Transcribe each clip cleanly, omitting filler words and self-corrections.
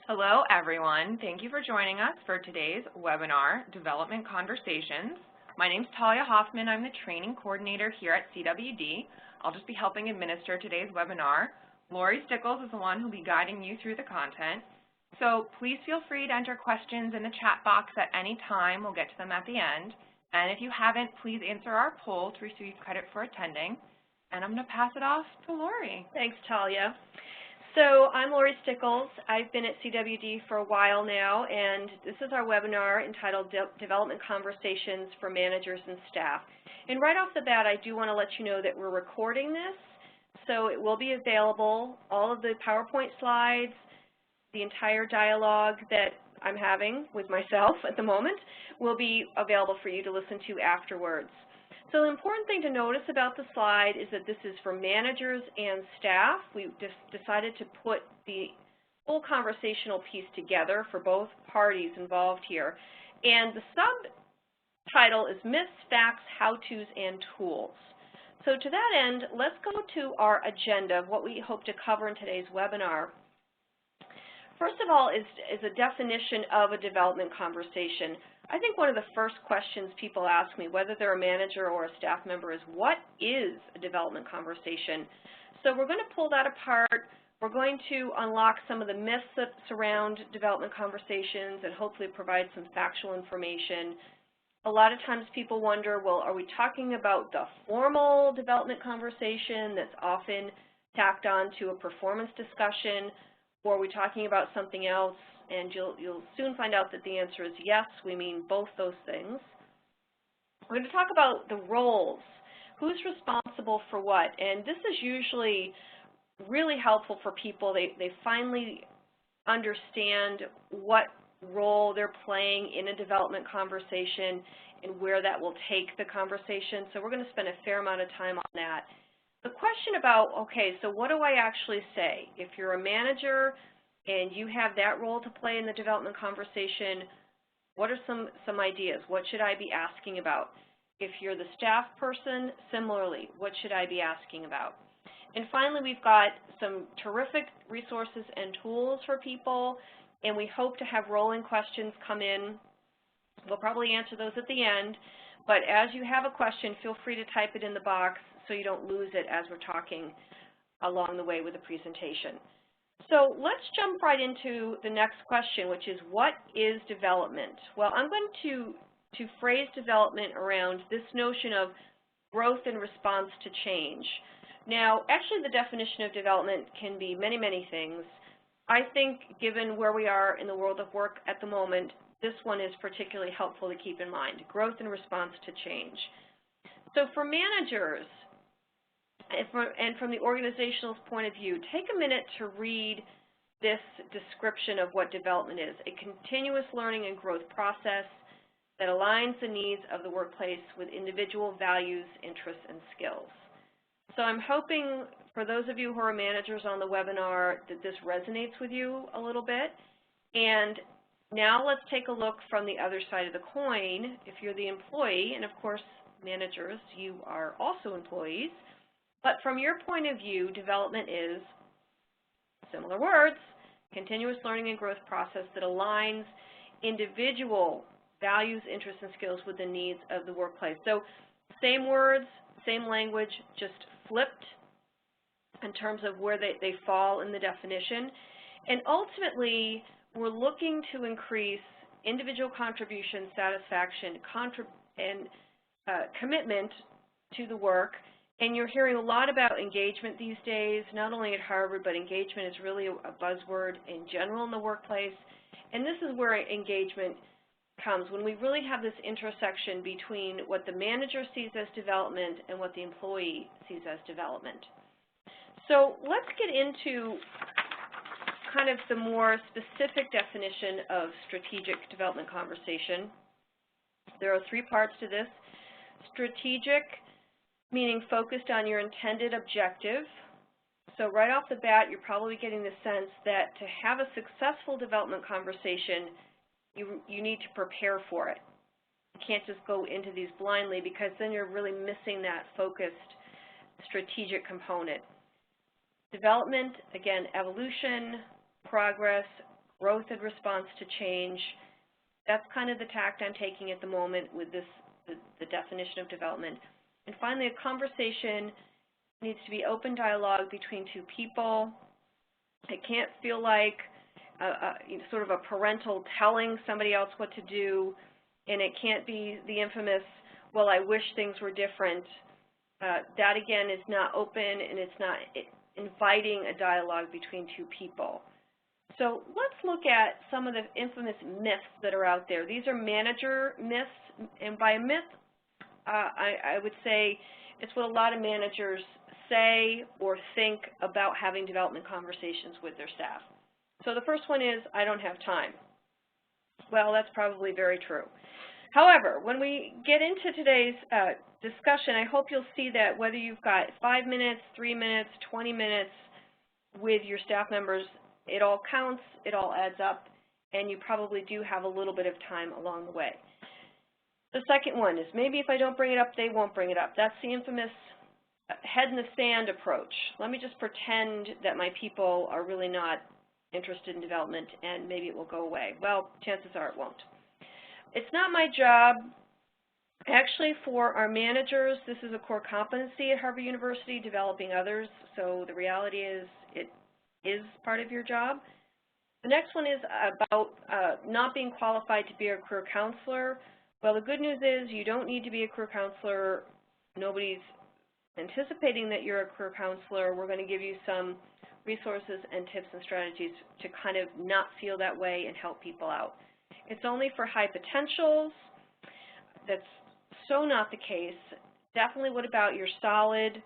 Hello, everyone. Thank you for joining us for today's webinar, Development Conversations. My name is Talia Hoffman. I'm the training coordinator here at CWD. I'll just be helping administer today's webinar. Lori Stickles is the one who will be guiding you through the content. So please feel free to enter questions in the chat box at any time. We'll get to them at the end. And if you haven't, please answer our poll to receive credit for attending. And I'm going to pass it off to Lori. Thanks, Talia. So I'm Lori Stickles. I've been at CWD for a while now, and this is our webinar entitled Development Conversations for Managers and Staff. And right off the bat, I do want to let you know that we're recording this, so it will be available. All of the PowerPoint slides, the entire dialogue that I'm having with myself at the moment will be available for you to listen to afterwards. So the important thing to notice about the slide is that this is for managers and staff. We just decided to put the full conversational piece together for both parties involved here. And the subtitle is Myths, Facts, How-Tos, and Tools. So to that end, let's go to our agenda of what we hope to cover in today's webinar. First of all is a definition of a development conversation. I think one of the first questions people ask me, whether they're a manager or a staff member, is what is a development conversation? So we're going to pull that apart. We're going to unlock some of the myths that surround development conversations and hopefully provide some factual information. A lot of times people wonder, well, are we talking about the formal development conversation that's often tacked on to a performance discussion, or are we talking about something else? And you'll soon find out that the answer is yes, we mean both those things. We're going to talk about the roles. Who's responsible for what? And this is usually really helpful for people. They finally understand what role they're playing in a development conversation and where that will take the conversation. So we're going to spend a fair amount of time on that. The question about, okay, so what do I actually say? If you're a manager and you have that role to play in the development conversation, what are some ideas? What should I be asking about? If you're the staff person, similarly, what should I be asking about? And finally, we've got some terrific resources and tools for people, and we hope to have rolling questions come in. We'll probably answer those at the end, but as you have a question, feel free to type it in the box so you don't lose it as we're talking along the way with the presentation. So let's jump right into the next question, which is, what is development? Well, I'm going to phrase development around this notion of growth in response to change. Now, actually, the definition of development can be many, many things. I think, given where we are in the world of work at the moment, this one is particularly helpful to keep in mind, growth in response to change. So for managers, and from the organizational point of view, take a minute to read this description of what development is: a continuous learning and growth process that aligns the needs of the workplace with individual values, interests, and skills. So I'm hoping for those of you who are managers on the webinar that this resonates with you a little bit. And now let's take a look from the other side of the coin. If you're the employee, and of course, managers, you are also employees, but from your point of view, development is, similar words, continuous learning and growth process that aligns individual values, interests, and skills with the needs of the workplace. So same words, same language, just flipped in terms of where they fall in the definition. And ultimately, we're looking to increase individual contribution, satisfaction, and commitment to the work. And you're hearing a lot about engagement these days, not only at Harvard, but engagement is really a buzzword in general in the workplace. And this is where engagement comes, when we really have this intersection between what the manager sees as development and what the employee sees as development. So let's get into kind of the more specific definition of strategic development conversation. There are three parts to this. Strategic, meaning focused on your intended objective. So right off the bat, you're probably getting the sense that to have a successful development conversation, you need to prepare for it. You can't just go into these blindly, because then you're really missing that focused strategic component. Development, again, evolution, progress, growth in response to change. That's kind of the tact I'm taking at the moment with this, the definition of development. And finally, a conversation needs to be open dialogue between two people. It can't feel like sort of a parental telling somebody else what to do, and it can't be the infamous, well, I wish things were different. That, again, is not open, and it's not inviting a dialogue between two people. So let's look at some of the infamous myths that are out there. These are manager myths, and by myth, I would say it's what a lot of managers say or think about having development conversations with their staff. So the first one is, I don't have time. Well, that's probably very true. However, when we get into today's discussion, I hope you'll see that whether you've got 5 minutes, 3 minutes, 20 minutes with your staff members, it all counts, it all adds up, and you probably do have a little bit of time along the way. The second one is, maybe if I don't bring it up, they won't bring it up. That's the infamous head in the sand approach. Let me just pretend that my people are really not interested in development, and maybe it will go away. Well, chances are it won't. It's not my job. Actually, for our managers, this is a core competency at Harvard University, developing others. So the reality is it is part of your job. The next one is about not being qualified to be a career counselor. Well, the good news is you don't need to be a career counselor. Nobody's anticipating that you're a career counselor. We're going to give you some resources and tips and strategies to kind of not feel that way and help people out. It's only for high potentials. That's so not the case. Definitely what about your solid,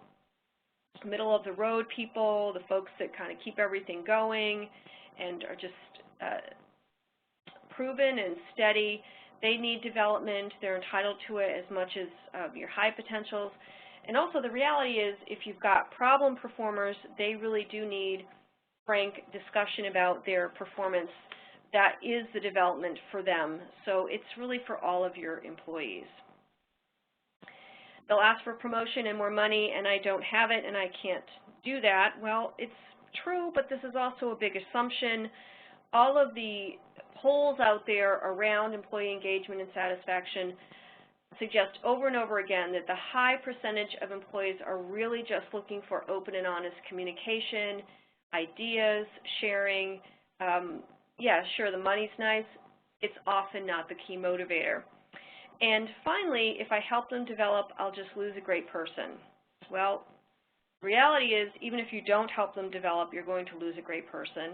middle of the road people, the folks that kind of keep everything going and are just proven and steady. They need development. They're entitled to it as much as your high potentials. And also the reality is if you've got problem performers, they really do need frank discussion about their performance. That is the development for them. So it's really for all of your employees. They'll ask for promotion and more money, and I don't have it, and I can't do that. Well, it's true, but this is also a big assumption. All of the polls out there around employee engagement and satisfaction suggest over and over again that the high percentage of employees are really just looking for open and honest communication, ideas, sharing. Yeah, sure, the money's nice. It's often not the key motivator. And finally, if I help them develop, I'll just lose a great person. Well, reality is, even if you don't help them develop, you're going to lose a great person.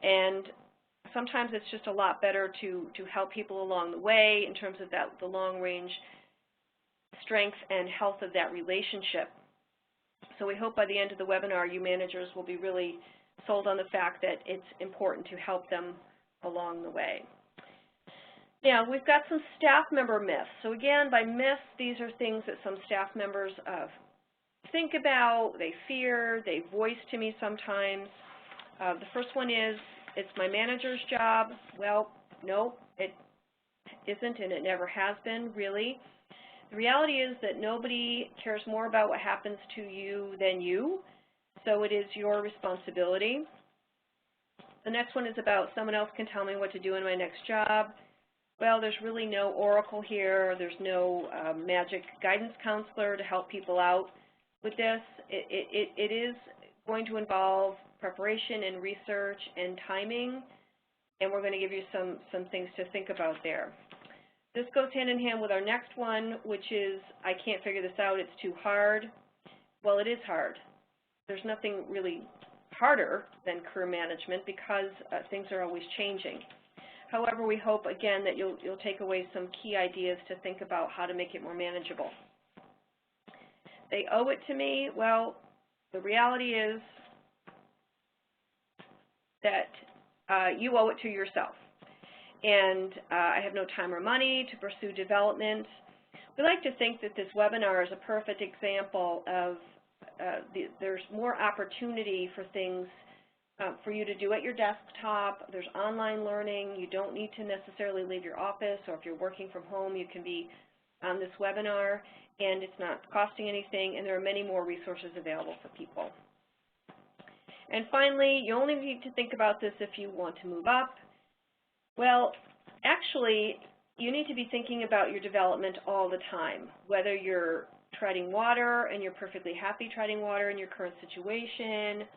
And sometimes it's just a lot better to help people along the way in terms of the long-range strength and health of that relationship. So we hope by the end of the webinar, you managers will be really sold on the fact that it's important to help them along the way. Now, we've got some staff member myths. So again, by myths, these are things that some staff members think about, they fear, they voice to me sometimes. The first one is, it's my manager's job. Well, no, it isn't, and it never has been, really. The reality is that nobody cares more about what happens to you than you, so it is your responsibility. The next one is about someone else can tell me what to do in my next job. Well, there's really no oracle here. There's no magic guidance counselor to help people out with this. It is going to involve preparation and research and timing, and we're going to give you some things to think about there. This goes hand in hand with our next one, which is, I can't figure this out, it's too hard. Well, it is hard. There's nothing really harder than career management because things are always changing. However, we hope, again, that you'll take away some key ideas to think about how to make it more manageable. They owe it to me. Well, the reality is that you owe it to yourself. And I have no time or money to pursue development. We like to think that this webinar is a perfect example of there's more opportunity for things for you to do at your desktop. There's online learning. You don't need to necessarily leave your office, or if you're working from home, you can be on this webinar, and it's not costing anything, and there are many more resources available for people. And finally, you only need to think about this if you want to move up. Well, actually, you need to be thinking about your development all the time, whether you're treading water and you're perfectly happy treading water in your current situation,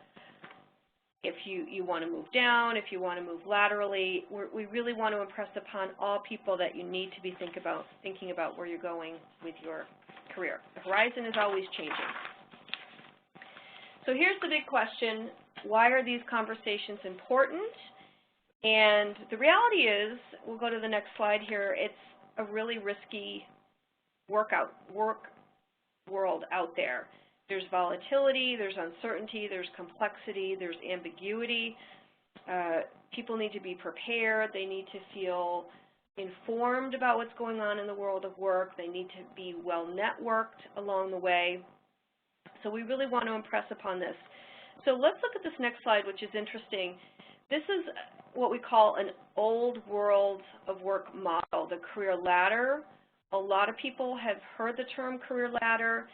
if you want to move down, if you want to move laterally. We really want to impress upon all people that you need to be thinking about where you're going with your career. The horizon is always changing. So here's the big question: why are these conversations important? And the reality is, we'll go to the next slide here, it's a really risky work world out there. There's volatility, there's uncertainty, there's complexity, there's ambiguity. People need to be prepared. They need to feel informed about what's going on in the world of work. They need to be well networked along the way. So we really want to impress upon this. So let's look at this next slide, which is interesting. This is what we call an old world of work model, the career ladder. A lot of people have heard the term career ladder,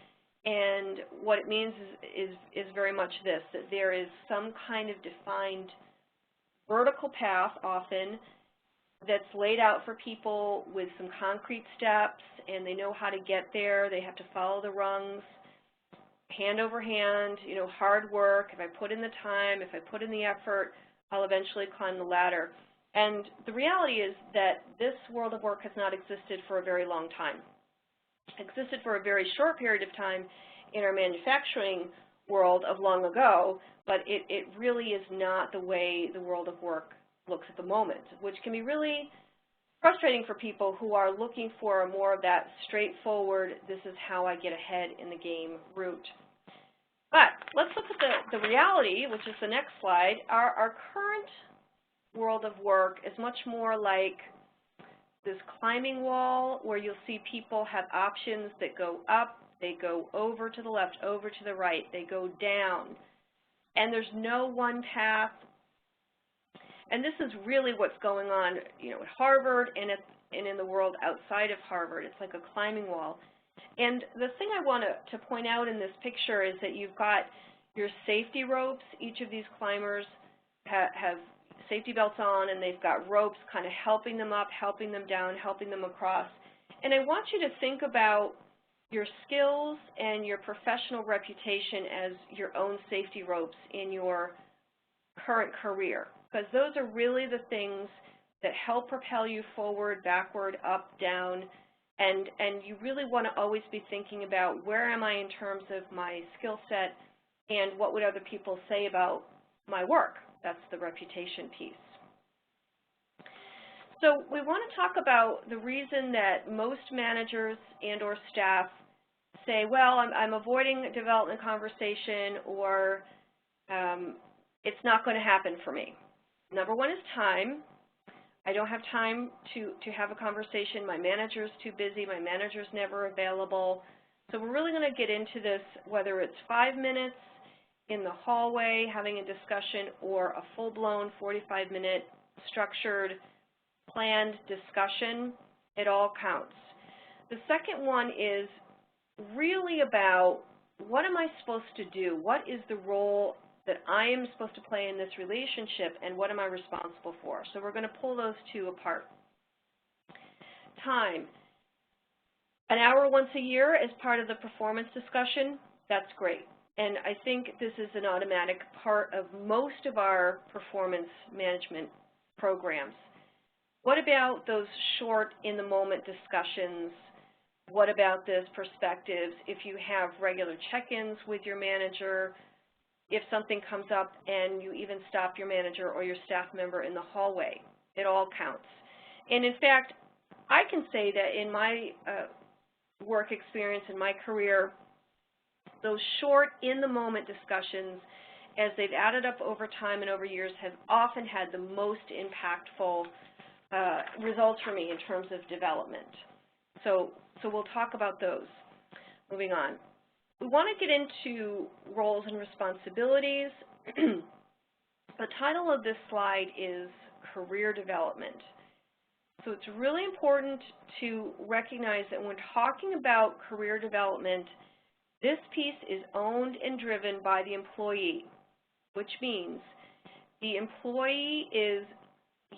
and what it means is very much this, that there is some kind of defined vertical path often that's laid out for people with some concrete steps, and they know how to get there. They have to follow the rungs, hand over hand, hard work. If I put in the time, if I put in the effort, I'll eventually climb the ladder. And the reality is that this world of work has not existed for a very long time. It existed for a very short period of time in our manufacturing world of long ago, but it really is not the way the world of work looks at the moment, which can be really frustrating for people who are looking for more of that straightforward, this is how I get ahead in the game route. But let's look at the reality, which is the next slide. Our current world of work is much more like this climbing wall where you'll see people have options that go up, they go over to the left, over to the right, they go down, and there's no one path. And this is really what's going on, at Harvard and in the world outside of Harvard. It's like a climbing wall. And the thing I want to point out in this picture is that you've got your safety ropes. Each of these climbers have safety belts on, and they've got ropes kind of helping them up, helping them down, helping them across. And I want you to think about your skills and your professional reputation as your own safety ropes in your current career, because those are really the things that help propel you forward, backward, up, down, and you really want to always be thinking about where am I in terms of my skill set and what would other people say about my work. That's the reputation piece. So we want to talk about the reason that most managers and or staff say, well, I'm avoiding a development conversation, or it's not going to happen for me. Number one is time. I don't have time to have a conversation. My manager's too busy. My manager's never available. So we're really going to get into this, whether it's 5 minutes in the hallway having a discussion or a full-blown 45-minute structured, planned discussion. It all counts. The second one is really about what am I supposed to do? What is the role that I am supposed to play in this relationship, and what am I responsible for? So we're going to pull those two apart. Time. An hour once a year as part of the performance discussion, that's great. And I think this is an automatic part of most of our performance management programs. What about those short, in-the-moment discussions? What about those perspectives? If you have regular check-ins with your manager, if something comes up and you even stop your manager or your staff member in the hallway, it all counts. And in fact, I can say that in my work experience, in my career, those short, in-the-moment discussions, as they've added up over time and over years, have often had the most impactful results for me in terms of development. So we'll talk about those. Moving on. We want to get into roles and responsibilities. The title of this slide is Career Development. So it's really important to recognize that when talking about career development, this piece is owned and driven by the employee. which means the employee is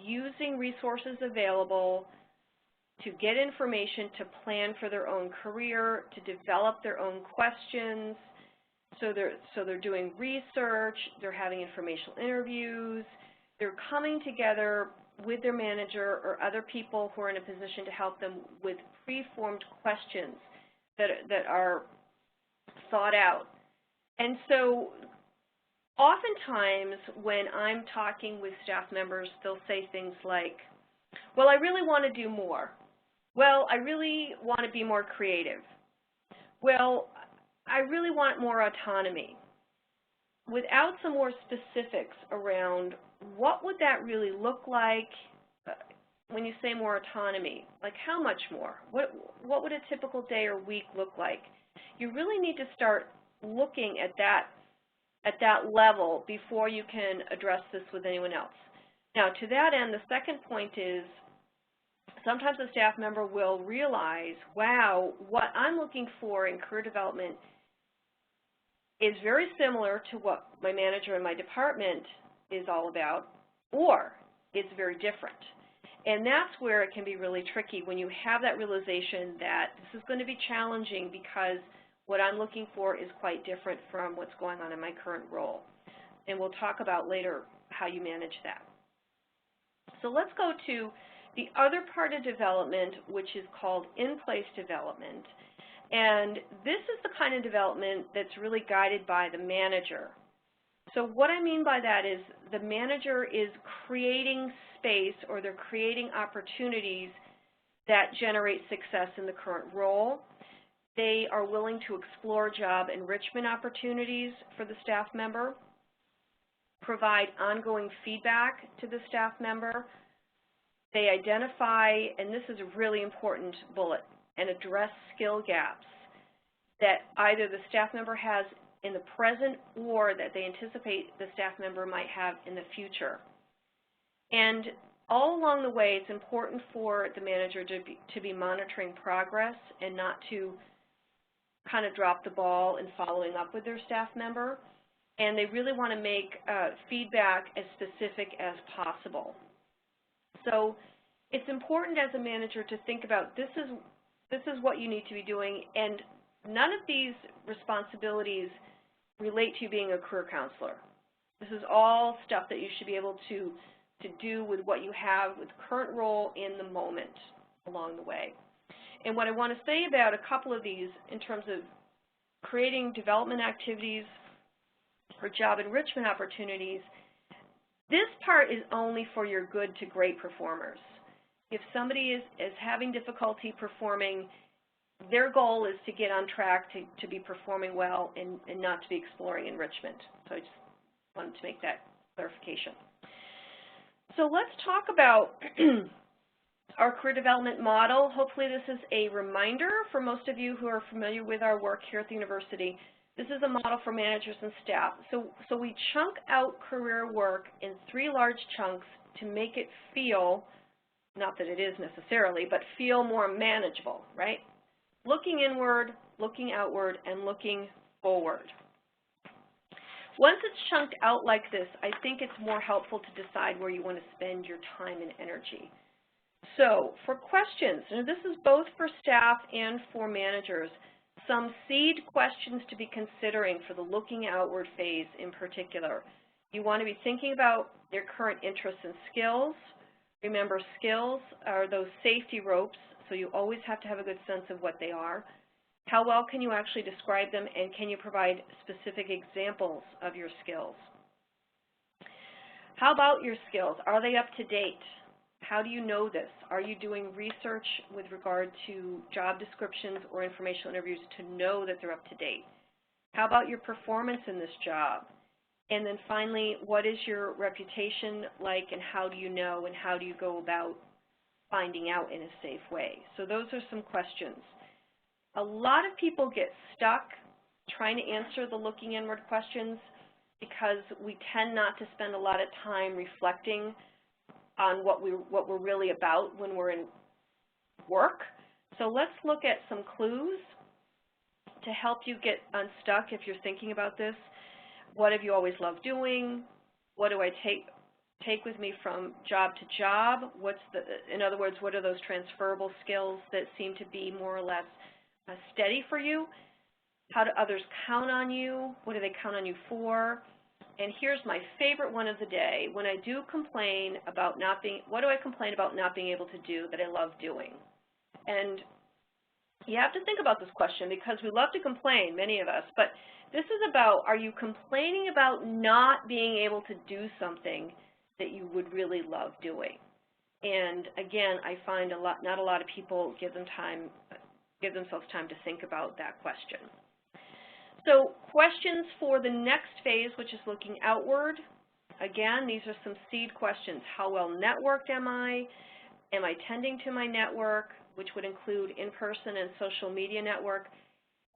using resources available to get information, to plan for their own career, to develop their own questions. So they're doing research, they're having informational interviews, they're coming together with their manager or other people who are in a position to help them with pre-formed questions that are thought out. And so oftentimes when I'm talking with staff members, they'll say things like, well, I really want to do more. Well, I really want to be more creative. Well, I really want more autonomy. Without some more specifics around what would that really look like when you say more autonomy, like how much more? What would a typical day or week look like? You really need to start looking at that level before you can address this with anyone else. Now, to that end, the second point is sometimes a staff member will realize, wow, what I'm looking for in career development is very similar to what my manager in my department is all about, or it's very different. And that's where it can be really tricky when you have that realization that this is going to be challenging because what I'm looking for is quite different from what's going on in my current role. And we'll talk about later how you manage that. So let's go to the other part of development, which is called InPlace Development. And this is the kind of development that's really guided by the manager. So what I mean by that is the manager is creating space, or they're creating opportunities that generate success in the current role. They are willing to explore job enrichment opportunities for the staff member, provide ongoing feedback to the staff member. They identify, and this is a really important bullet, and address skill gaps that either the staff member has in the present or that they anticipate the staff member might have in the future. And all along the way, it's important for the manager to be monitoring progress and not to kind of drop the ball in following up with their staff member. And they really want to make feedback as specific as possible. So it's important as a manager to think about this is what you need to be doing, and none of these responsibilities relate to you being a career counselor. This is all stuff that you should be able to do with what you have with current role in the moment along the way. And what I want to say about a couple of these in terms of creating development activities or job enrichment opportunities, this part is only for your good to great performers. If somebody is having difficulty performing, their goal is to get on track to be performing well and not to be exploring enrichment. So I just wanted to make that clarification. So let's talk about our career development model. Hopefully this is a reminder for most of you who are familiar with our work here at the university. This is a model for managers and staff. So we chunk out career work in 3 large chunks to make it feel, not that it is necessarily, but feel more manageable, right? Looking inward, looking outward, and looking forward. Once it's chunked out like this, I think it's more helpful to decide where you want to spend your time and energy. So for questions, and this is both for staff and for managers, some seed questions to be considering for the looking outward phase in particular. You want to be thinking about your current interests and skills. Remember, skills are those safety ropes, so you always have to have a good sense of what they are. How well can you actually describe them, and can you provide specific examples of your skills? How about your skills? Are they up to date? How do you know this? Are you doing research with regard to job descriptions or informational interviews to know that they're up to date? How about your performance in this job? And then finally, what is your reputation like, and how do you know, and how do you go about finding out in a safe way? So those are some questions. A lot of people get stuck trying to answer the looking inward questions because we tend not to spend a lot of time reflecting on what we're really about when we're in work. So let's look at some clues to help you get unstuck if you're thinking about this. What have you always loved doing? What do I take with me from job to job? In other words, what are those transferable skills that seem to be more or less steady for you? How do others count on you? What do they count on you for? And here's my favorite one of the day. When I do complain about what do I complain about not being able to do that I love doing? And you have to think about this question because we love to complain, many of us, but this is about, are you complaining about not being able to do something that you would really love doing? And again, I find not a lot of people give themselves time to think about that question. So questions for the next phase, which is looking outward. Again, these are some seed questions. How well networked am I? Am I tending to my network, which would include in-person and social media network?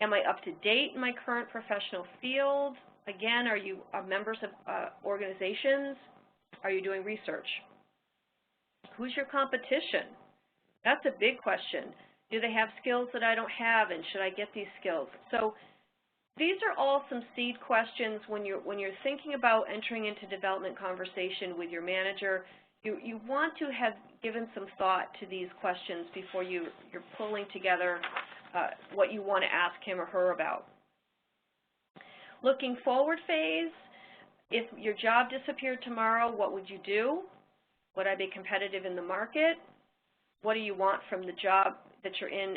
Am I up to date in my current professional field? Again, are you members of organizations? Are you doing research? Who's your competition? That's a big question. Do they have skills that I don't have, and should I get these skills? So these are all some seed questions when you're thinking about entering into development conversation with your manager. You want to have given some thought to these questions before you're pulling together what you want to ask him or her about. Looking forward phase, if your job disappeared tomorrow, what would you do? Would I be competitive in the market? What do you want from the job that you're in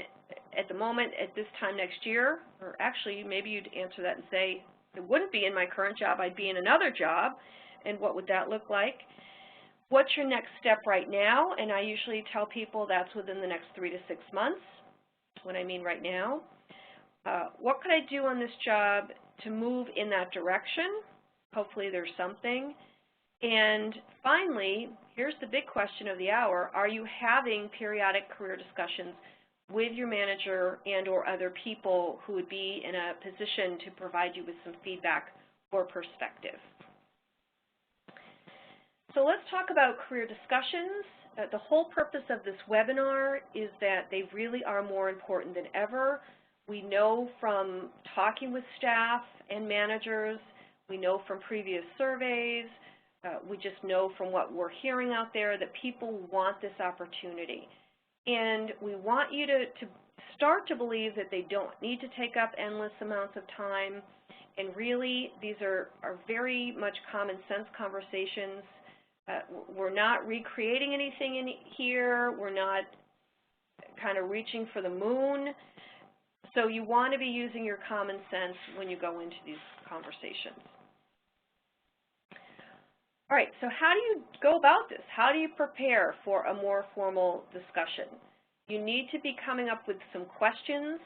at the moment at this time next year? Or actually, maybe you'd answer that and say, it wouldn't be in my current job, I'd be in another job, and what would that look like? What's your next step right now? And I usually tell people that's within the next 3 to 6 months, when I mean right now. What could I do on this job to move in that direction? Hopefully there's something. And finally, here's the big question of the hour, are you having periodic career discussions with your manager and or other people who would be in a position to provide you with some feedback or perspective? So let's talk about career discussions. The whole purpose of this webinar is that they really are more important than ever. We know from talking with staff and managers, we know from previous surveys, we just know from what we're hearing out there that people want this opportunity. And we want you to start to believe that they don't need to take up endless amounts of time. And really, these are very much common sense conversations. We're not recreating anything in here. We're not kind of reaching for the moon. So you want to be using your common sense when you go into these conversations. All right, so how do you go about this? How do you prepare for a more formal discussion? You need to be coming up with some questions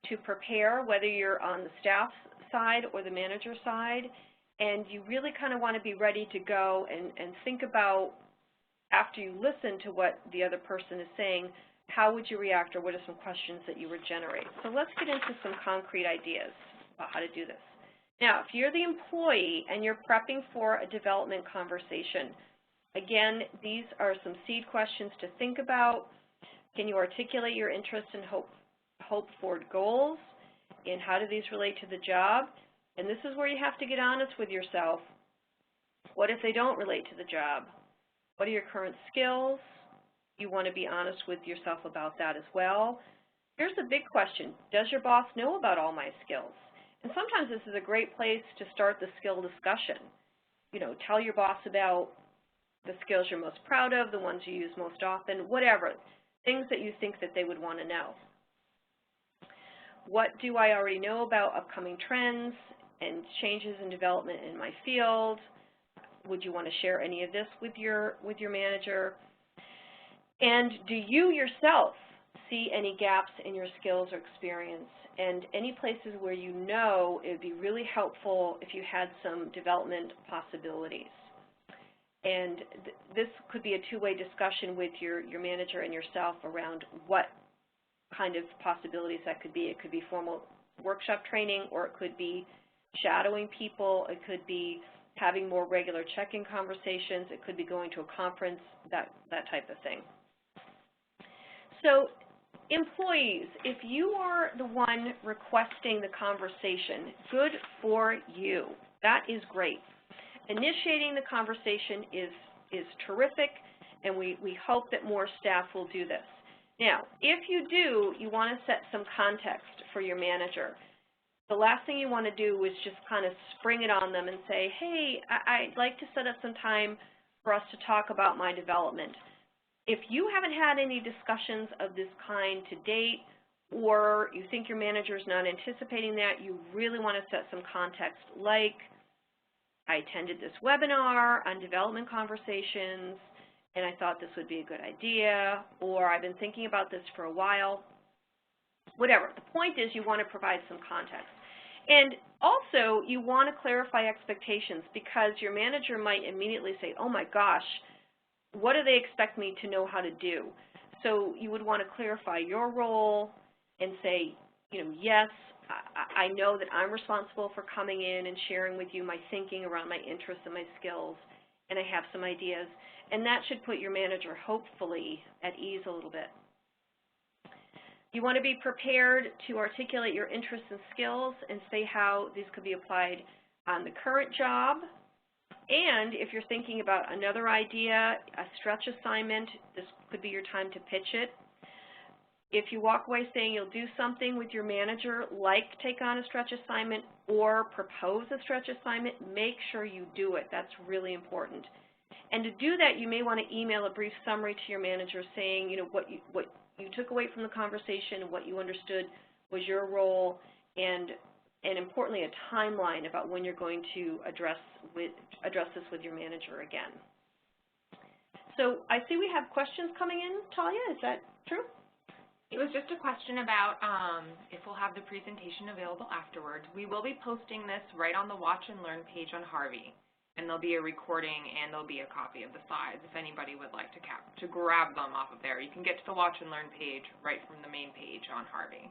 to prepare, whether you're on the staff side or the manager side, and you really kind of want to be ready to go and think about, after you listen to what the other person is saying, how would you react, or what are some questions that you would generate? So let's get into some concrete ideas about how to do this. Now, if you're the employee and you're prepping for a development conversation, again, these are some seed questions to think about. Can you articulate your interests and hope-for goals? And how do these relate to the job? And this is where you have to get honest with yourself. What if they don't relate to the job? What are your current skills? You want to be honest with yourself about that as well. Here's a big question. Does your boss know about all my skills? And sometimes this is a great place to start the skill discussion. You know, tell your boss about the skills you're most proud of, the ones you use most often, whatever, things that you think that they would want to know. What do I already know about upcoming trends and changes in development in my field? Would you want to share any of this with your manager? And do you yourself see any gaps in your skills or experience, and any places where you know it would be really helpful if you had some development possibilities? And this could be a two-way discussion with your manager and yourself around what kind of possibilities that could be. It could be formal workshop training, or it could be shadowing people. It could be having more regular check-in conversations. It could be going to a conference, that type of thing. So employees, if you are the one requesting the conversation, good for you. That is great. Initiating the conversation is terrific, and we hope that more staff will do this. Now, if you do, you want to set some context for your manager. The last thing you want to do is just kind of spring it on them and say, hey, I'd like to set up some time for us to talk about my development. If you haven't had any discussions of this kind to date, or you think your manager is not anticipating that, you really want to set some context, like, I attended this webinar on development conversations, and I thought this would be a good idea, or I've been thinking about this for a while. Whatever. The point is you want to provide some context. And also, you want to clarify expectations, because your manager might immediately say, oh my gosh, what do they expect me to know how to do? So you would want to clarify your role and say, you know, yes, I know that I'm responsible for coming in and sharing with you my thinking around my interests and my skills, and I have some ideas. And that should put your manager, hopefully, at ease a little bit. You want to be prepared to articulate your interests and skills and say how these could be applied on the current job. And if you're thinking about another idea, a stretch assignment, this could be your time to pitch it. If you walk away saying you'll do something with your manager, like take on a stretch assignment or propose a stretch assignment, make sure you do it. That's really important. And to do that, you may want to email a brief summary to your manager saying, you know, what you took away from the conversation and what you understood was your role, and importantly, a timeline about when you're going to address this with your manager again. So I see we have questions coming in, Talia. Is that true? It was just a question about if we'll have the presentation available afterwards. We will be posting this right on the Watch and Learn page on Harvey, and there'll be a recording and there'll be a copy of the slides if anybody would like to grab them off of there. You can get to the Watch and Learn page right from the main page on Harvey.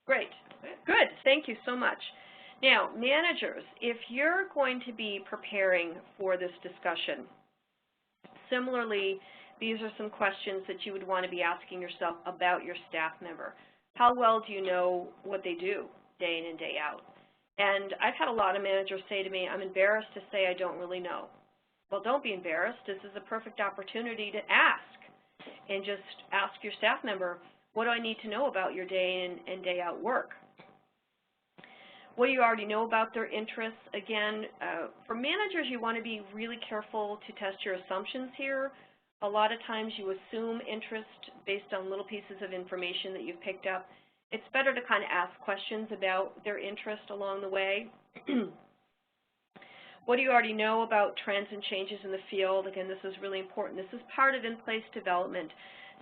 Great. Good. Thank you so much. Now, managers, if you're going to be preparing for this discussion, similarly, these are some questions that you would want to be asking yourself about your staff member. How well do you know what they do day in and day out? And I've had a lot of managers say to me, I'm embarrassed to say I don't really know. Well, don't be embarrassed. This is a perfect opportunity to ask, and just ask your staff member, what do I need to know about your day in and day out work? What do you already know about their interests? Again, for managers, you want to be really careful to test your assumptions here. A lot of times you assume interest based on little pieces of information that you've picked up. It's better to kind of ask questions about their interest along the way. What do you already know about trends and changes in the field? Again, this is really important. This is part of InPlace development.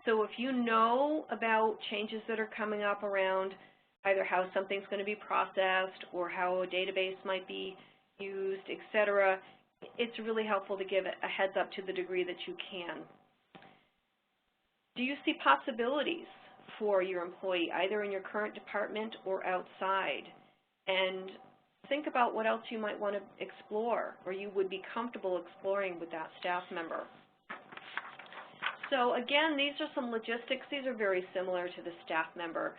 So if you know about changes that are coming up around either how something's going to be processed or how a database might be used, etc., it's really helpful to give a heads up to the degree that you can. Do you see possibilities for your employee, either in your current department or outside? And think about what else you might want to explore or you would be comfortable exploring with that staff member. So again, these are some logistics. These are very similar to the staff member.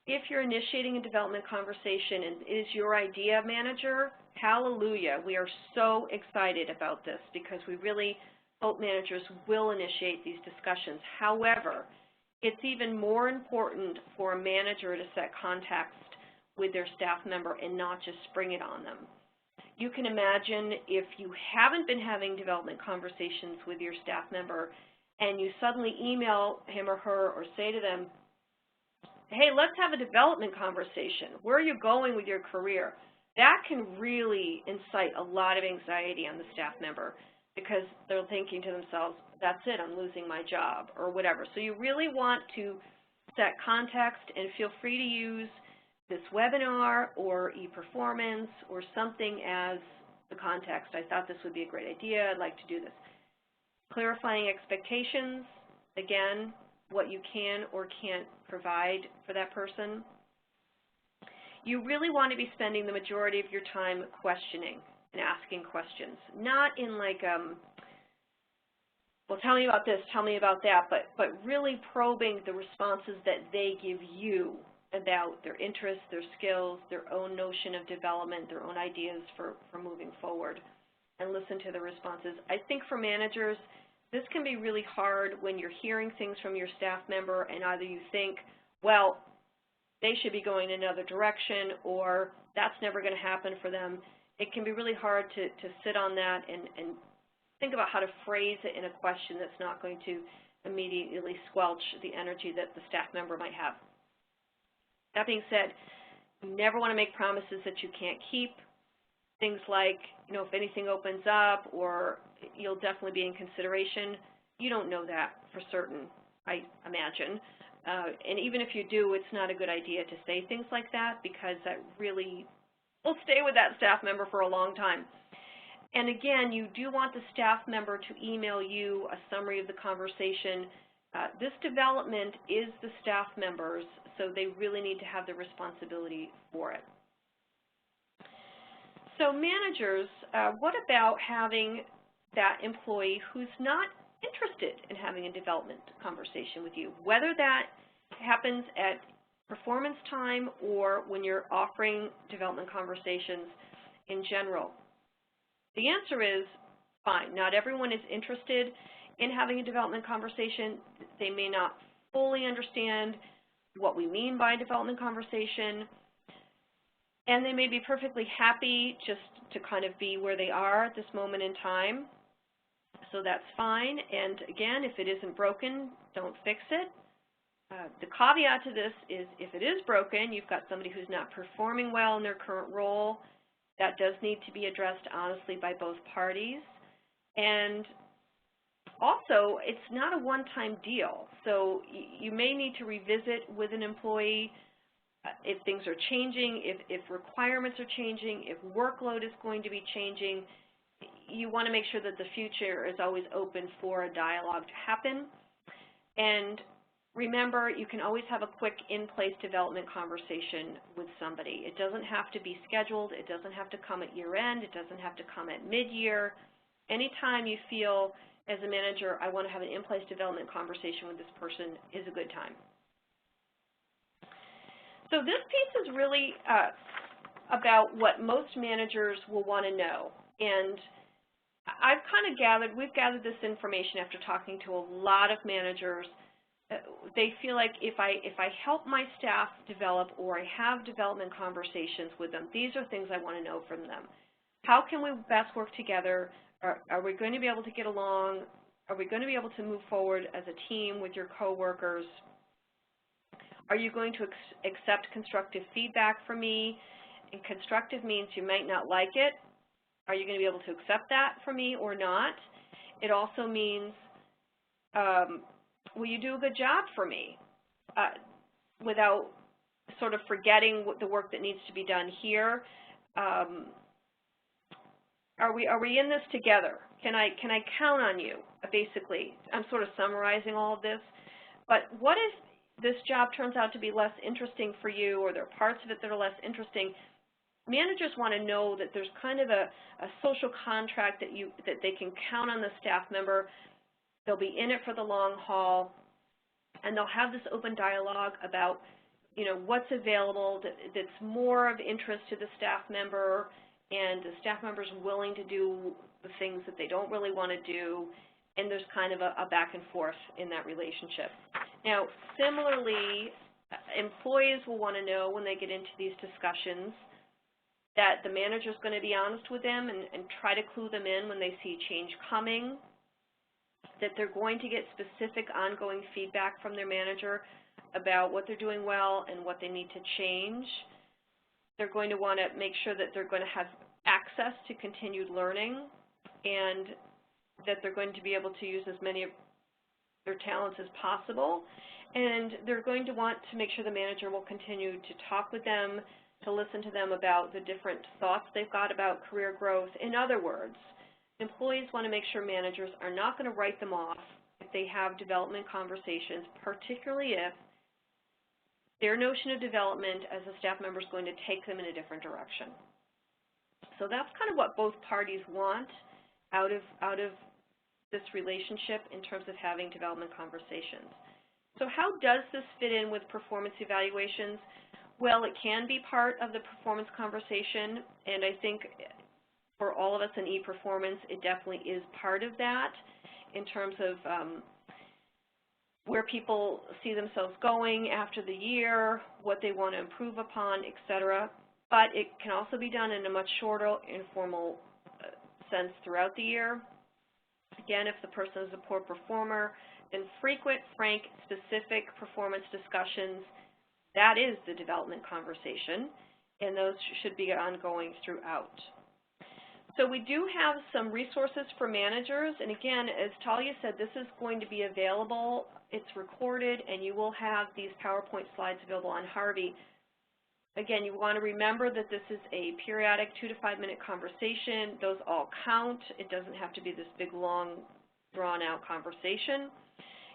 If you're initiating a development conversation and it is your idea, manager, hallelujah. We are so excited about this because we really hope managers will initiate these discussions. However, it's even more important for a manager to set context with their staff member and not just spring it on them. You can imagine if you haven't been having development conversations with your staff member and you suddenly email him or her or say to them, hey, let's have a development conversation. Where are you going with your career? That can really incite a lot of anxiety on the staff member because they're thinking to themselves, that's it, I'm losing my job or whatever. So you really want to set context and feel free to use this webinar or e-performance or something as the context. I thought this would be a great idea. I'd like to do this. Clarifying expectations, again, what you can or can't provide for that person. You really want to be spending the majority of your time questioning and asking questions, not in like, well, tell me about this, tell me about that, but really probing the responses that they give you about their interests, their skills, their own notion of development, their own ideas for moving forward, and listen to the responses. I think for managers, this can be really hard when you're hearing things from your staff member and either you think, well, they should be going in another direction, or that's never going to happen for them. It can be really hard to sit on that and think about how to phrase it in a question that's not going to immediately squelch the energy that the staff member might have. That being said, you never want to make promises that you can't keep. Things like, you know, if anything opens up or you'll definitely be in consideration, you don't know that for certain, I imagine. And even if you do, it's not a good idea to say things like that because that really will stay with that staff member for a long time. And again, you do want the staff member to email you a summary of the conversation. This development is the staff members, so they really need to have the responsibility for it. So managers, what about having that employee who's not interested in having a development conversation with you, whether that happens at performance time or when you're offering development conversations in general? The answer is fine. Not everyone is interested in having a development conversation. They may not fully understand what we mean by a development conversation, and they may be perfectly happy just to kind of be where they are at this moment in time. So that's fine. And again, if it isn't broken, don't fix it. The caveat to this is if it is broken, you've got somebody who's not performing well in their current role, that does need to be addressed honestly by both parties. And also, it's not a one-time deal. So you may need to revisit with an employee if things are changing, if requirements are changing, if workload is going to be changing. You want to make sure that the future is always open for a dialogue to happen. And remember, you can always have a quick in-place development conversation with somebody. It doesn't have to be scheduled. It doesn't have to come at year end. It doesn't have to come at mid-year. Anytime you feel as a manager, I want to have an in-place development conversation with this person is a good time. So this piece is really about what most managers will want to know. And I've kind of gathered, we've gathered this information after talking to a lot of managers. They feel like if I help my staff develop or I have development conversations with them, these are things I want to know from them. How can we best work together? Are we going to be able to get along? Are we going to be able to move forward as a team with your coworkers? Are you going to accept constructive feedback from me? And constructive means you might not like it. Are you going to be able to accept that from me or not? It also means, will you do a good job for me without sort of forgetting the work that needs to be done here? Are we in this together? Can I count on you? Basically, I'm sort of summarizing all of this. But what if this job turns out to be less interesting for you, or there are parts of it that are less interesting? Managers want to know that there's kind of a social contract that they can count on the staff member. They'll be in it for the long haul, and they'll have this open dialogue about, you know, what's available that's more of interest to the staff member, and the staff member's willing to do the things that they don't really want to do, and there's kind of a back and forth in that relationship. Now, similarly, employees will want to know when they get into these discussions that the manager's going to be honest with them and try to clue them in when they see change coming, that they're going to get specific ongoing feedback from their manager about what they're doing well and what they need to change. They're going to want to make sure that they're going to have access to continued learning and that they're going to be able to use as many of their talents as possible. And they're going to want to make sure the manager will continue to talk with them, to listen to them about the different thoughts they've got about career growth. In other words, employees want to make sure managers are not going to write them off if they have development conversations, particularly if their notion of development as a staff member is going to take them in a different direction. So that's kind of what both parties want out of this relationship in terms of having development conversations. So how does this fit in with performance evaluations? Well, it can be part of the performance conversation, and I think for all of us in e-performance, it definitely is part of that in terms of where people see themselves going after the year, what they want to improve upon, et cetera. But it can also be done in a much shorter, informal sense throughout the year. Again, if the person is a poor performer, then frequent, frank, specific performance discussions, that is the development conversation, and those should be ongoing throughout. So we do have some resources for managers, and again, as Talia said, this is going to be available. It's recorded, and you will have these PowerPoint slides available on Harvey. Again, you want to remember that this is a periodic 2 to 5 minute conversation. Those all count. It doesn't have to be this big, long, drawn-out conversation.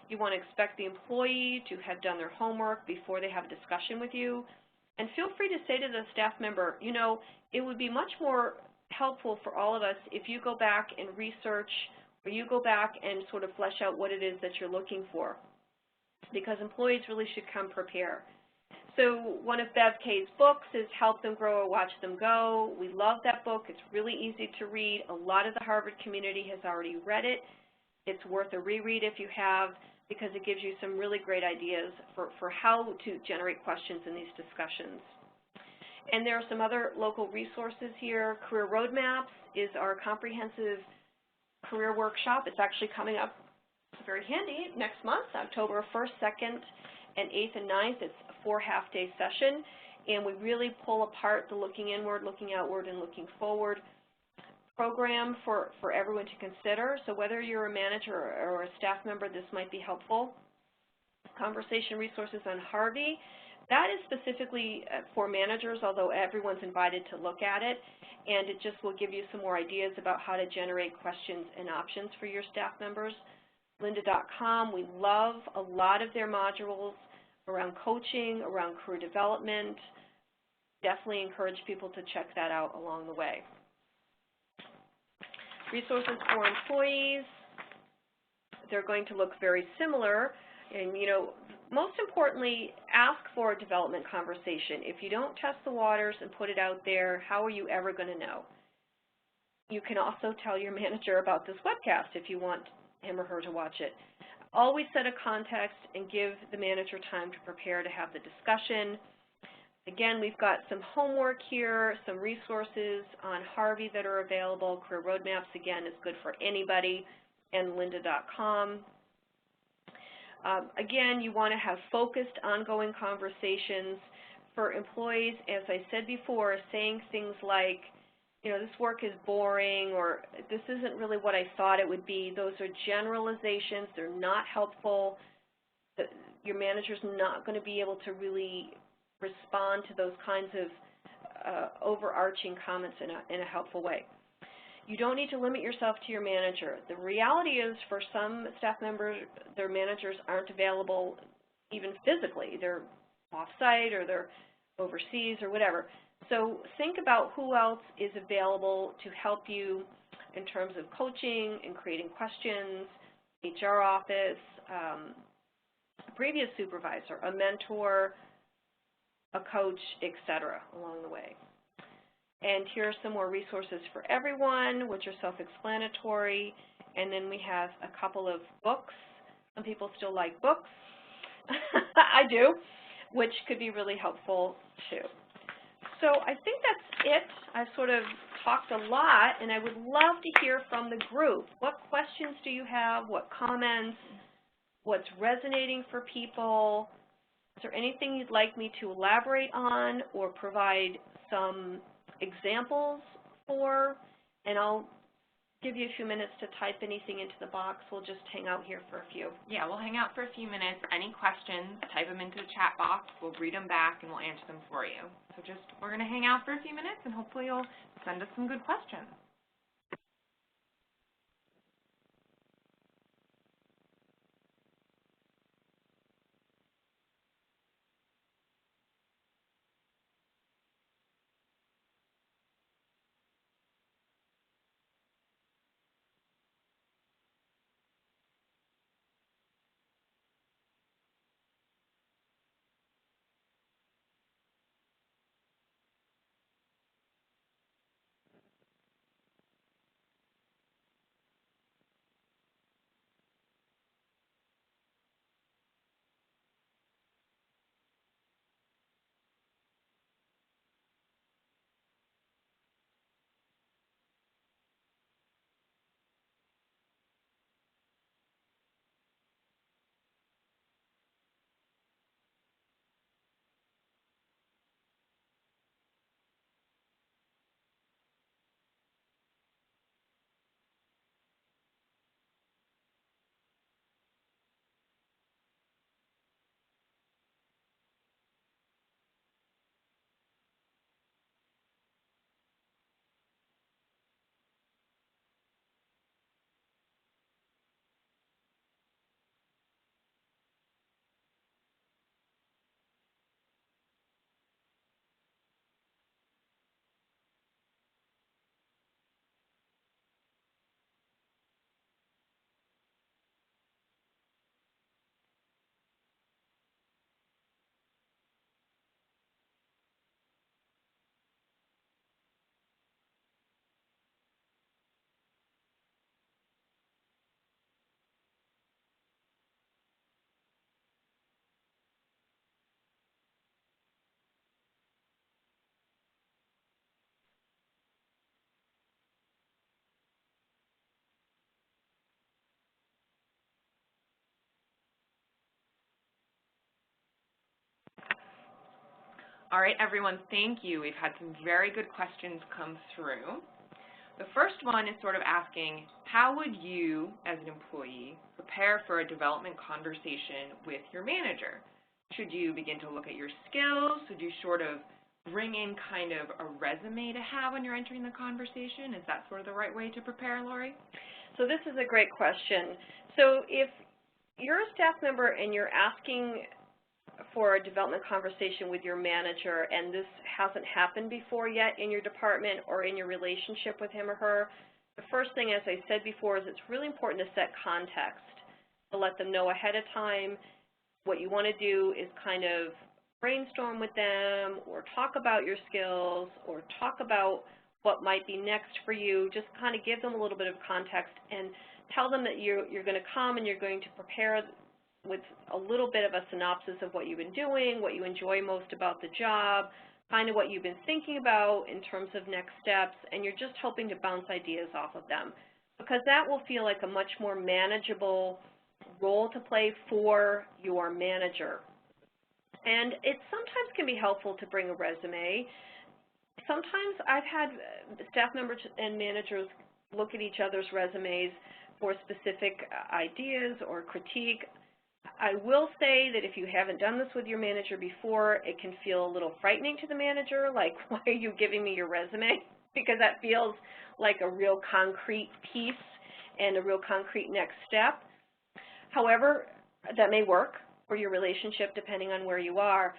You want to expect the employee to have done their homework before they have a discussion with you. And feel free to say to the staff member, you know, it would be much more helpful for all of us if you go back and research, or you go back and sort of flesh out what it is that you're looking for, because employees really should come prepared. So one of Bev K's books is Help Them Grow or Watch Them Go. We love that book. It's really easy to read. A lot of the Harvard community has already read it. It's worth a reread if you have, because it gives you some really great ideas for how to generate questions in these discussions. And there are some other local resources here. Career Roadmaps is our comprehensive career workshop. It's actually coming up very handy next month, October 1st, 2nd, and 8th and 9th. It's a 4 half-day session, and we really pull apart the looking inward, looking outward, and looking forward program for everyone to consider. So whether you're a manager or a staff member, this might be helpful. Conversation resources on Harvey. That is specifically for managers, although everyone's invited to look at it, and it just will give you some more ideas about how to generate questions and options for your staff members. Lynda.com, we love a lot of their modules around coaching, around career development. Definitely encourage people to check that out along the way. Resources for employees, they're going to look very similar, and you know, most importantly, ask for a development conversation. If you don't test the waters and put it out there, how are you ever going to know? You can also tell your manager about this webcast if you want him or her to watch it. Always set a context and give the manager time to prepare to have the discussion. Again, we've got some homework here, some resources on Harvey that are available. Career Roadmaps, again, is good for anybody, and lynda.com. Again, you want to have focused, ongoing conversations. For employees, as I said before, saying things like, you know, this work is boring, or this isn't really what I thought it would be. Those are generalizations. They're not helpful. Your manager's not going to be able to really respond to those kinds of overarching comments in a helpful way. You don't need to limit yourself to your manager. The reality is, for some staff members, their managers aren't available even physically. They're off-site or they're overseas or whatever. So think about who else is available to help you in terms of coaching and creating questions, HR office, a previous supervisor, a mentor, a coach, etc. along the way. And here are some more resources for everyone, which are self-explanatory. And then we have a couple of books. Some people still like books. I do, which could be really helpful too. So I think that's it. I've sort of talked a lot, and I would love to hear from the group. What questions do you have? What comments? What's resonating for people? Is there anything you'd like me to elaborate on or provide some examples for? And I'll give you a few minutes to type anything into the box. We'll just hang out here for a few. Yeah, we'll hang out for a few minutes. Any questions, type them into the chat box. We'll read them back, and we'll answer them for you. So we're going to hang out for a few minutes, and hopefully you'll send us some good questions. All right, everyone, thank you. We've had some very good questions come through. The first one is sort of asking, how would you, as an employee, prepare for a development conversation with your manager? Should you begin to look at your skills? Should you sort of bring in kind of a resume to have when you're entering the conversation? Is that sort of the right way to prepare, Lori? So this is a great question. So if you're a staff member and you're asking for a development conversation with your manager and this hasn't happened before yet in your department or in your relationship with him or her, the first thing, as I said before, is it's really important to set context, to let them know ahead of time. What you want to do is kind of brainstorm with them or talk about your skills or talk about what might be next for you. Just kind of give them a little bit of context and tell them that you're going to come and you're going to prepare with a little bit of a synopsis of what you've been doing, what you enjoy most about the job, kind of what you've been thinking about in terms of next steps, and you're just hoping to bounce ideas off of them, because that will feel like a much more manageable role to play for your manager. And it sometimes can be helpful to bring a resume. Sometimes I've had staff members and managers look at each other's resumes for specific ideas or critique. I will say that if you haven't done this with your manager before, it can feel a little frightening to the manager, like, why are you giving me your resume? Because that feels like a real concrete piece and a real concrete next step. However, that may work for your relationship depending on where you are.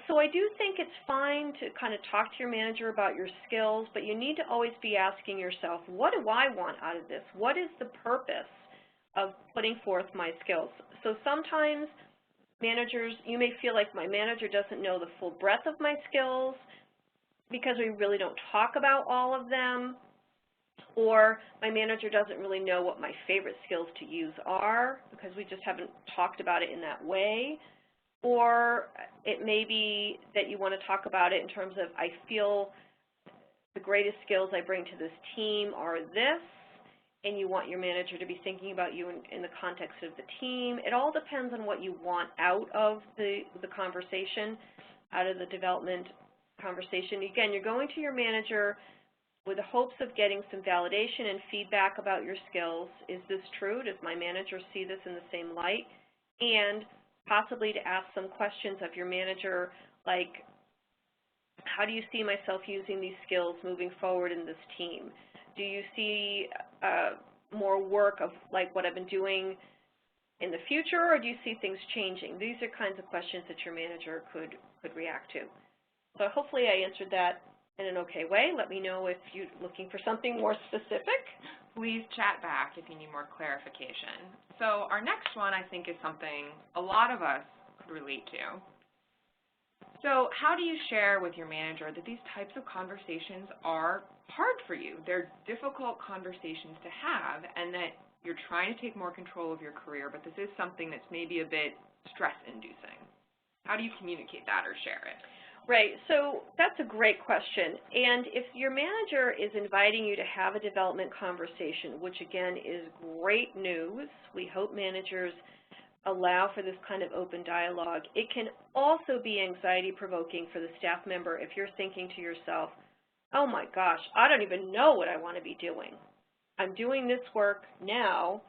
So I do think it's fine to kind of talk to your manager about your skills, but you need to always be asking yourself, what do I want out of this? What is the purpose of putting forth my skills? So sometimes managers, you may feel like my manager doesn't know the full breadth of my skills because we really don't talk about all of them, or my manager doesn't really know what my favorite skills to use are because we just haven't talked about it in that way. Or it may be that you want to talk about it in terms of, I feel the greatest skills I bring to this team are this, and you want your manager to be thinking about you in the context of the team. It all depends on what you want out of the conversation, out of the development conversation. Again, you're going to your manager with the hopes of getting some validation and feedback about your skills. Is this true? Does my manager see this in the same light? And possibly to ask some questions of your manager, like, how do you see myself using these skills moving forward in this team? Do you see more work of like what I've been doing in the future, or do you see things changing? These are kinds of questions that your manager could react to. So hopefully I answered that in an okay way. Let me know if you're looking for something more specific. Please chat back if you need more clarification. So our next one, I think, is something a lot of us could relate to. So how do you share with your manager that these types of conversations are hard for you? They're difficult conversations to have, and that you're trying to take more control of your career, but this is something that's maybe a bit stress-inducing. How do you communicate that or share it? Right, so that's a great question. And if your manager is inviting you to have a development conversation, which again is great news, we hope managers allow for this kind of open dialogue. It can also be anxiety-provoking for the staff member if you're thinking to yourself, oh my gosh, I don't even know what I want to be doing. I'm doing this work now,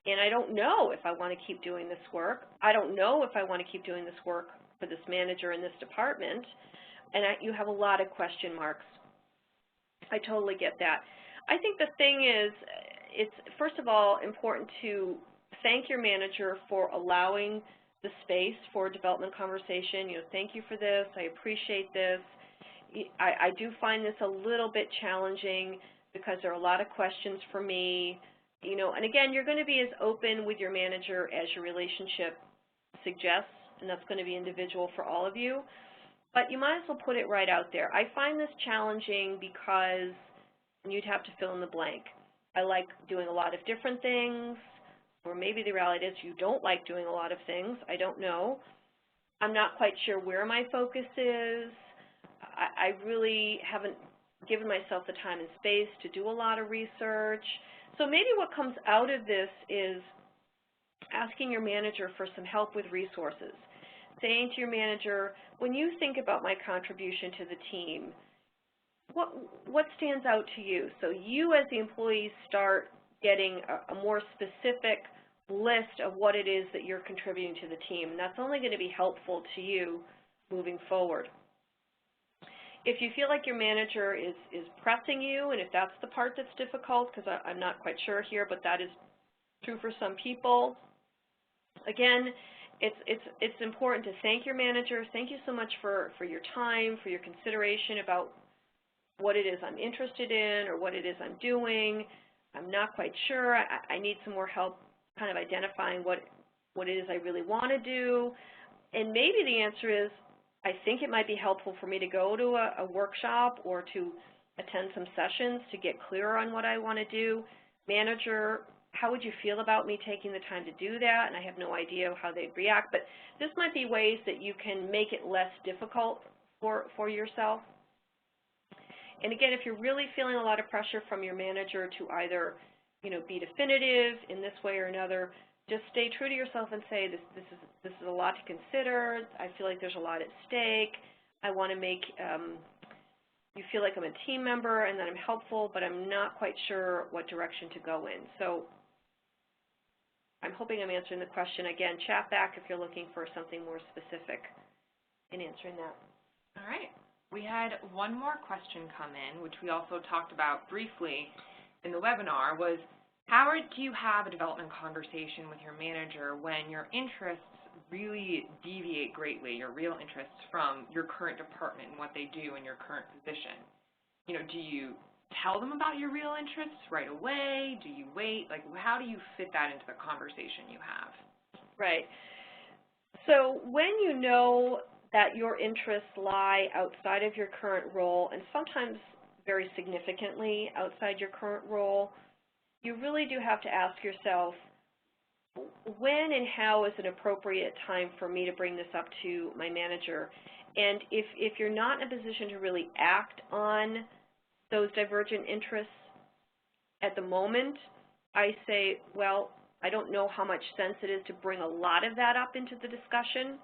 and I don't know if I want to keep doing this work. I don't know if I want to keep doing this work for this manager in this department, and you have a lot of question marks. I totally get that. I think the thing is, it's first of all important to thank your manager for allowing the space for a development conversation. You know, thank you for this. I appreciate this. I do find this a little bit challenging because there are a lot of questions for me. You know, and again, you're going to be as open with your manager as your relationship suggests, and that's going to be individual for all of you. But you might as well put it right out there. I find this challenging because you'd have to fill in the blank. I like doing a lot of different things, or maybe the reality is you don't like doing a lot of things. I don't know. I'm not quite sure where my focus is. I really haven't given myself the time and space to do a lot of research. So maybe what comes out of this is asking your manager for some help with resources. saying to your manager, when you think about my contribution to the team, what stands out to you? So you as the employees start getting a more specific list of what it is that you're contributing to the team, and that's only going to be helpful to you moving forward. If you feel like your manager is pressing you, and if that's the part that's difficult, because I'm not quite sure here, but that is true for some people, again, it's important to thank your manager. Thank you so much for your time, for your consideration about what it is I'm interested in or what it is I'm doing. I'm not quite sure. I need some more help kind of identifying what it is I really want to do. And maybe the answer is, I think it might be helpful for me to go to a workshop or to attend some sessions to get clearer on what I want to do. Manager, how would you feel about me taking the time to do that? And I have no idea how they'd react, but this might be ways that you can make it less difficult for yourself. And again, if you're really feeling a lot of pressure from your manager to either, be definitive in this way or another, just stay true to yourself and say, this is a lot to consider. I feel like there's a lot at stake. I want to make you feel like I'm a team member and that I'm helpful, but I'm not quite sure what direction to go in. So I'm hoping I'm answering the question. Again, chat back if you're looking for something more specific in answering that. All right. We had one more question come in, which we also talked about briefly in the webinar, was how do you have a development conversation with your manager when your interests really deviate greatly, your real interests, from your current department and what they do in your current position? Do you tell them about your real interests right away? Do you wait? Like, how do you fit that into the conversation you have? Right. So when you know that your interests lie outside of your current role, and sometimes very significantly outside your current role, you really do have to ask yourself, when and how is an appropriate time for me to bring this up to my manager? And if you're not in a position to really act on those divergent interests at the moment, I say, well, I don't know how much sense it is to bring a lot of that up into the discussion.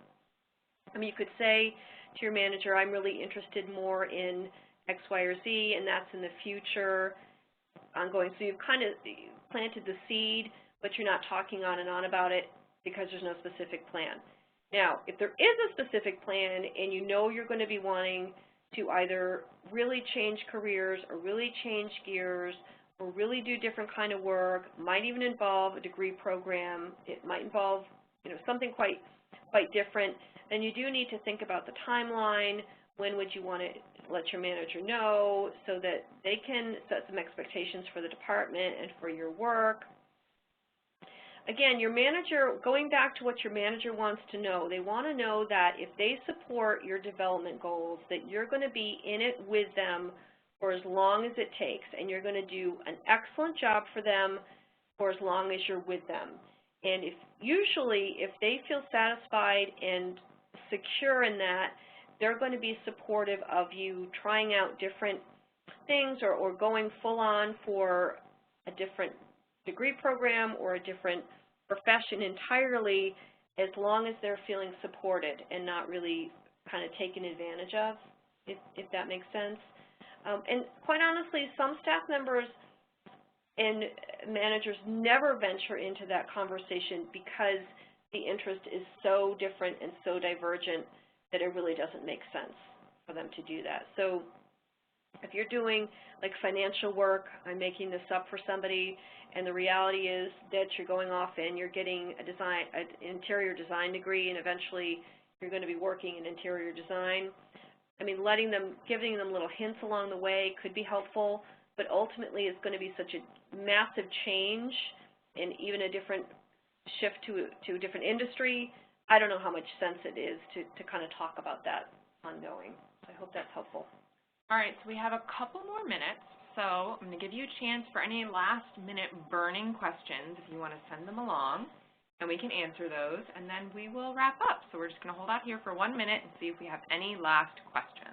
I mean, you could say to your manager, I'm really interested more in X, Y, or Z, and that's in the future ongoing. So you've kind of planted the seed, but you're not talking on and on about it because there's no specific plan. Now, if there is a specific plan and you know you're going to be wanting to either really change careers or really change gears or really do different kind of work, might even involve a degree program, it might involve something quite different, then you do need to think about the timeline. When would you want to let your manager know so that they can set some expectations for the department and for your work? Again, your manager, going back to what your manager wants to know, they want to know that if they support your development goals, that you're going to be in it with them for as long as it takes, and you're going to do an excellent job for them for as long as you're with them. And usually, if they feel satisfied and secure in that, they're going to be supportive of you trying out different things or going full on for a different degree program or a different profession entirely, as long as they're feeling supported and not really kind of taken advantage of, if that makes sense. And quite honestly, some staff members and managers never venture into that conversation because the interest is so different and so divergent that it really doesn't make sense for them to do that. So if you're doing like financial work, I'm making this up for somebody, and the reality is that you're going off and you're getting an interior design degree, and eventually you're going to be working in interior design. I mean, giving them little hints along the way could be helpful, but ultimately it's going to be such a massive change and even a different shift to a different industry. I don't know how much sense it is to kind of talk about that ongoing. So I hope that's helpful. All right, so we have a couple more minutes, so I'm going to give you a chance for any last-minute burning questions if you want to send them along, and we can answer those, and then we will wrap up. So we're just going to hold out here for 1 minute and see if we have any last questions.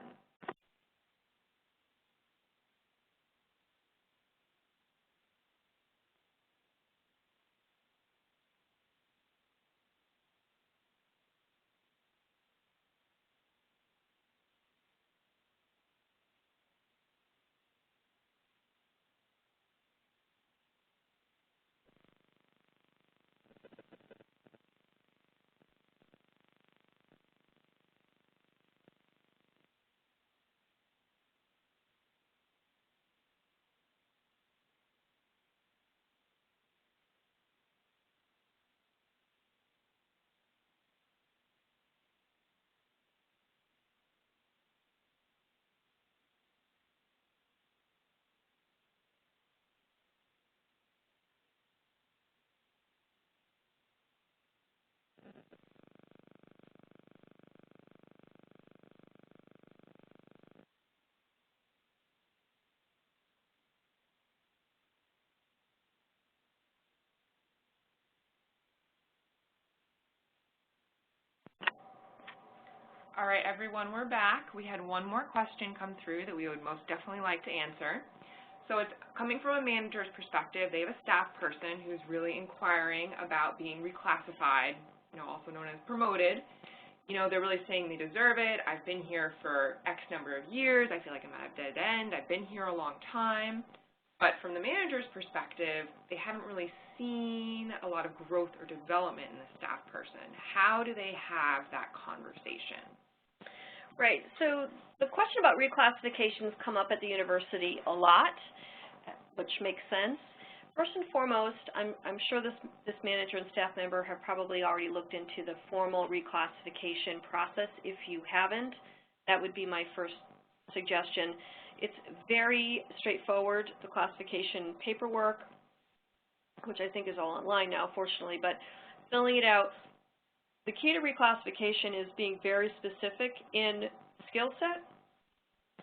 All right, everyone, we're back. We had one more question come through that we would most definitely like to answer. So it's coming from a manager's perspective. They have a staff person who's really inquiring about being reclassified, also known as promoted. They're really saying they deserve it. I've been here for X number of years. I feel like I'm at a dead end. I've been here a long time. But from the manager's perspective, they haven't really seen a lot of growth or development in the staff person. How do they have that conversation? Right. So the question about reclassifications come up at the university a lot, which makes sense. First and foremost, I'm sure this manager and staff member have probably already looked into the formal reclassification process. If you haven't, that would be my first suggestion. It's very straightforward, the classification paperwork, which I think is all online now, fortunately, but filling it out. The key to reclassification is being very specific in skill set,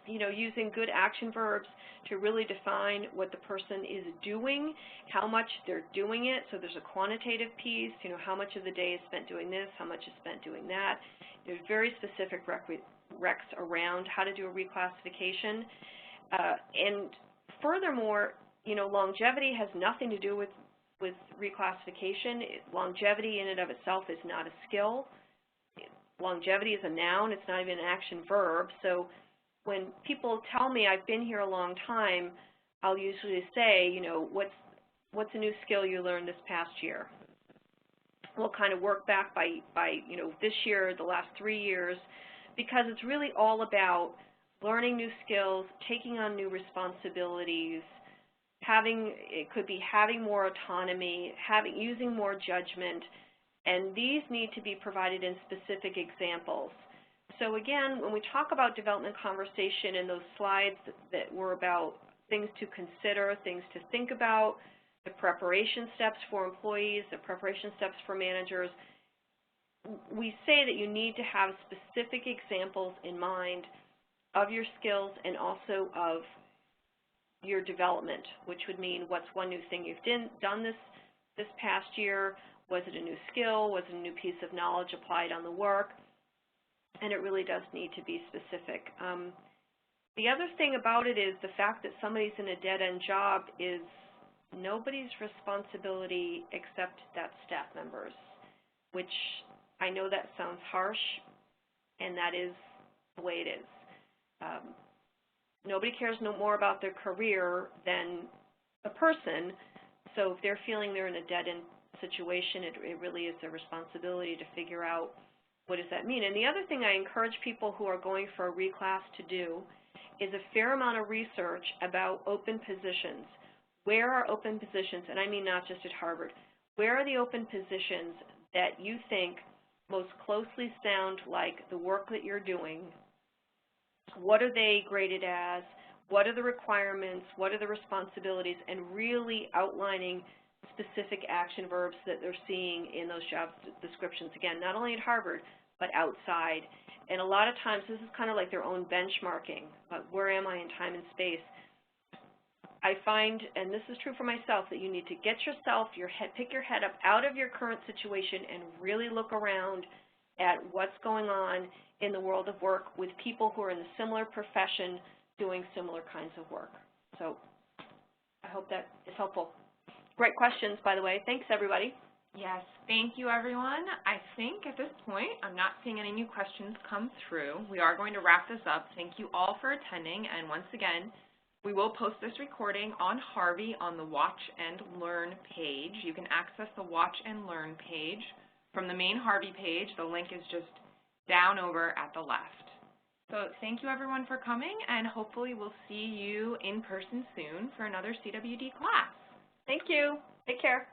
using good action verbs to really define what the person is doing, how much they're doing it. So there's a quantitative piece, how much of the day is spent doing this, how much is spent doing that. There's very specific recs around how to do a reclassification. And furthermore, longevity has nothing to do with reclassification. Longevity in and of itself is not a skill. Longevity is a noun. It's not even an action verb. So when people tell me I've been here a long time, I'll usually say, what's a new skill you learned this past year? We'll kind of work back by this year, the last 3 years, because it's really all about learning new skills, taking on new responsibilities, it could be having more autonomy, using more judgment, and these need to be provided in specific examples. So again, when we talk about development conversation in those slides that were about things to consider, things to think about, the preparation steps for employees, the preparation steps for managers, we say that you need to have specific examples in mind of your skills and also of your development, which would mean what's one new thing you've done this past year, was it a new skill, was it a new piece of knowledge applied on the work, and it really does need to be specific. The other thing about it is the fact that somebody's in a dead-end job is nobody's responsibility except that staff member's, which I know that sounds harsh, and that is the way it is. Nobody cares no more about their career than a person, so if they're feeling they're in a dead-end situation, it really is their responsibility to figure out what does that mean. And the other thing I encourage people who are going for a reclass to do is a fair amount of research about open positions. Where are open positions, and I mean not just at Harvard, where are the open positions that you think most closely sound like the work that you're doing? What are they graded as? What are the requirements? What are the responsibilities? And really outlining specific action verbs that they're seeing in those job descriptions. Again, not only at Harvard, but outside. And a lot of times this is kind of like their own benchmarking. But where am I in time and space? I find, and this is true for myself, that you need to get yourself, pick your head up out of your current situation and really look around at what's going on in the world of work with people who are in a similar profession doing similar kinds of work. So I hope that is helpful. Great questions, by the way. Thanks, everybody. Yes, thank you, everyone. I think at this point, I'm not seeing any new questions come through. We are going to wrap this up. Thank you all for attending, and once again, we will post this recording on Harvey on the Watch and Learn page. You can access the Watch and Learn page from the main Harvey page. The link is just down over at the left. So thank you, everyone, for coming, and hopefully we'll see you in person soon for another CWD class. Thank you. Take care.